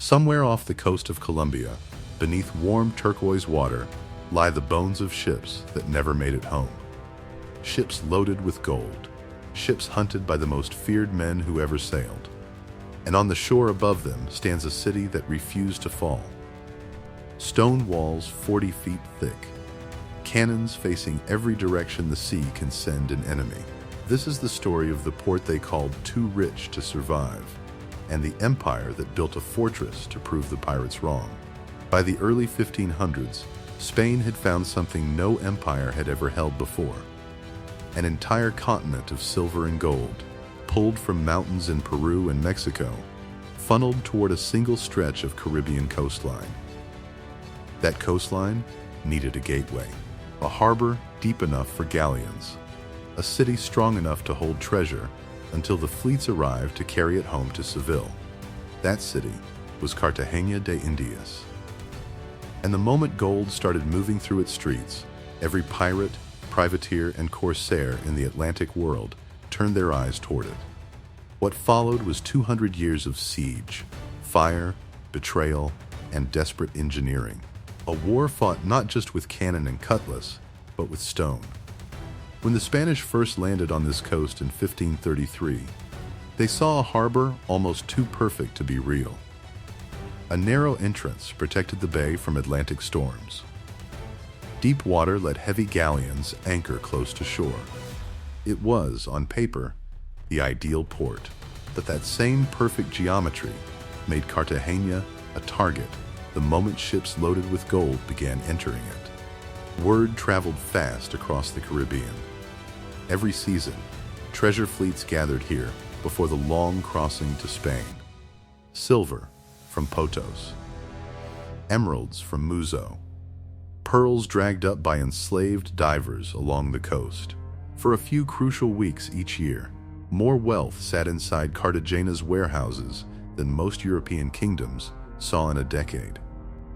Somewhere off the coast of Colombia, beneath warm turquoise water, lie the bones of ships that never made it home. Ships loaded with gold, ships hunted by the most feared men who ever sailed. And on the shore above them stands a city that refused to fall. Stone walls 40 feet thick, cannons facing every direction the sea can send an enemy. This is the story of the port they called too rich to survive, and the empire that built a fortress to prove the pirates wrong. By the early 1500s, Spain had found something no empire had ever held before: an entire continent of silver and gold, pulled from mountains in Peru and Mexico, funneled toward a single stretch of Caribbean coastline. That coastline needed a gateway, a harbor deep enough for galleons, a city strong enough to hold treasure until the fleets arrived to carry it home to Seville. That city was Cartagena de Indias. And the moment gold started moving through its streets, every pirate, privateer, and corsair in the Atlantic world turned their eyes toward it. What followed was 200 years of siege, fire, betrayal, and desperate engineering. A war fought not just with cannon and cutlass, but with stone. When the Spanish first landed on this coast in 1533, they saw a harbor almost too perfect to be real. A narrow entrance protected the bay from Atlantic storms. Deep water let heavy galleons anchor close to shore. It was, on paper, the ideal port, but that same perfect geometry made Cartagena a target the moment ships loaded with gold began entering it. Word traveled fast across the Caribbean. Every season, treasure fleets gathered here before the long crossing to Spain. Silver from Potosí, emeralds from Muzo, pearls dragged up by enslaved divers along the coast. For a few crucial weeks each year, more wealth sat inside Cartagena's warehouses than most European kingdoms saw in a decade.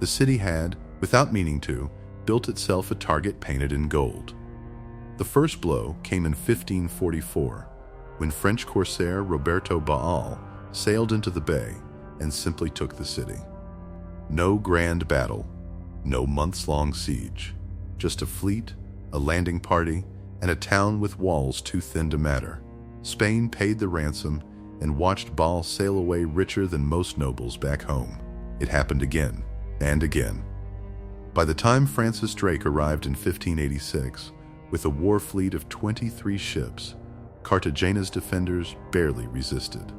The city had, without meaning to, built itself a target painted in gold. The first blow came in 1544, when French corsair Roberto Baal sailed into the bay and simply took the city. No grand battle, no months-long siege, just a fleet, a landing party, and a town with walls too thin to matter. Spain paid the ransom and watched Baal sail away richer than most nobles back home. It happened again and again. By the time Francis Drake arrived in 1586, with a war fleet of 23 ships, Cartagena's defenders barely resisted.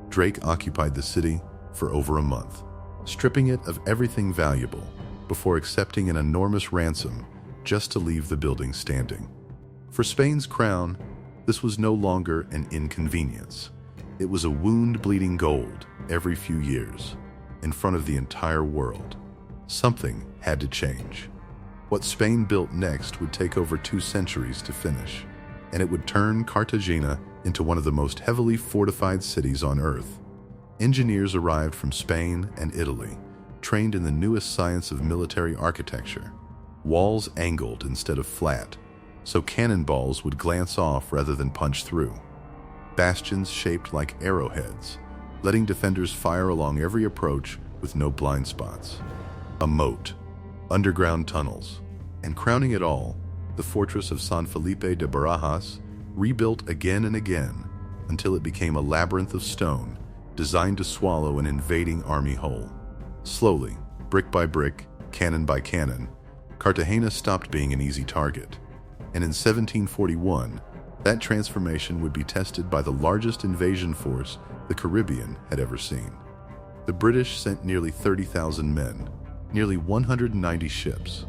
Drake occupied the city for over a month, stripping it of everything valuable before accepting an enormous ransom just to leave the building standing. For Spain's crown, this was no longer an inconvenience. It was a wound bleeding gold every few years, in front of the entire world. Something had to change. What Spain built next would take over 2 centuries to finish, and it would turn Cartagena into one of the most heavily fortified cities on Earth. Engineers arrived from Spain and Italy, trained in the newest science of military architecture. Walls angled instead of flat, so cannonballs would glance off rather than punch through. Bastions shaped like arrowheads, letting defenders fire along every approach with no blind spots. A moat, underground tunnels, and crowning it all, the fortress of San Felipe de Barajas, rebuilt again and again until it became a labyrinth of stone designed to swallow an invading army whole. Slowly, brick by brick, cannon by cannon, Cartagena stopped being an easy target. And in 1741, that transformation would be tested by the largest invasion force the Caribbean had ever seen. The British sent nearly 30,000 men, nearly 190 ships,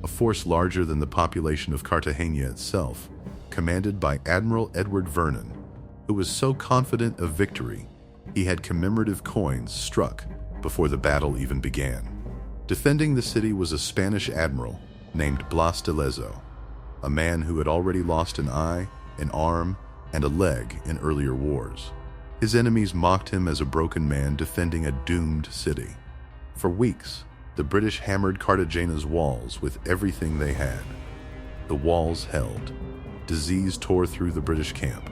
a force larger than the population of Cartagena itself, commanded by Admiral Edward Vernon, who was so confident of victory he had commemorative coins struck before the battle even began. Defending the city was a Spanish admiral named Blas de Lezo, a man who had already lost an eye, an arm, and a leg in earlier wars. His enemies mocked him as a broken man defending a doomed city. For weeks, the British hammered Cartagena's walls with everything they had. The walls held. Disease tore through the British camp.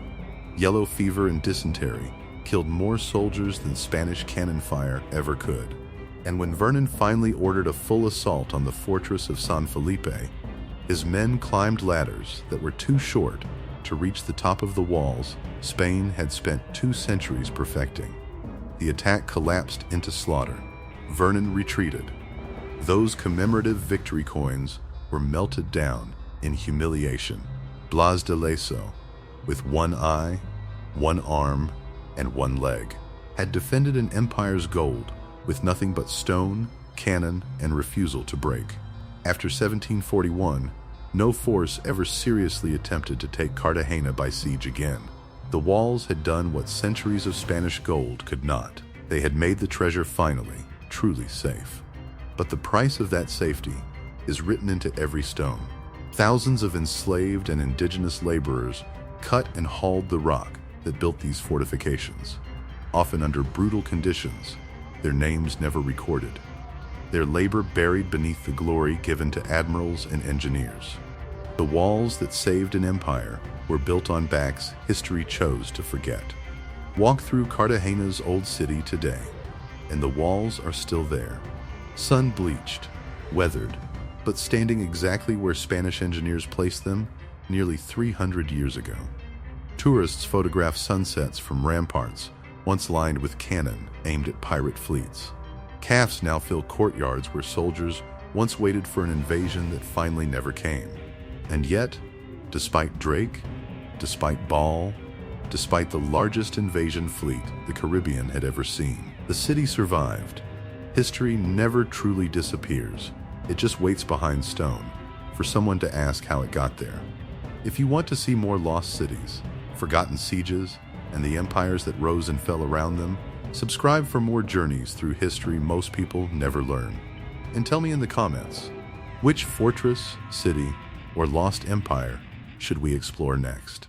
Yellow fever and dysentery killed more soldiers than Spanish cannon fire ever could. And when Vernon finally ordered a full assault on the fortress of San Felipe, his men climbed ladders that were too short to reach the top of the walls Spain had spent 2 centuries perfecting. The attack collapsed into slaughter. Vernon retreated. Those commemorative victory coins were melted down in humiliation. Blas de Lezo, with 1 eye, 1 arm, and 1 leg, had defended an empire's gold with nothing but stone, cannon, and refusal to break. After 1741, no force ever seriously attempted to take Cartagena by siege again. The walls had done what centuries of Spanish gold could not. They had made the treasure finally, truly safe. But the price of that safety is written into every stone. Thousands of enslaved and indigenous laborers cut and hauled the rock that built these fortifications, often under brutal conditions, their names never recorded. Their labor buried beneath the glory given to admirals and engineers. The walls that saved an empire were built on backs history chose to forget. Walk through Cartagena's old city today, and the walls are still there, sun-bleached, weathered, but standing exactly where Spanish engineers placed them nearly 300 years ago. Tourists photograph sunsets from ramparts once lined with cannon aimed at pirate fleets. Cafes now fill courtyards where soldiers once waited for an invasion that finally never came. And yet, despite Drake, despite Baal, despite the largest invasion fleet the Caribbean had ever seen, the city survived. History never truly disappears. It just waits behind stone for someone to ask how it got there. If you want to see more lost cities, forgotten sieges, and the empires that rose and fell around them, subscribe for more journeys through history most people never learn. And tell me in the comments, which fortress, city, or lost empire should we explore next?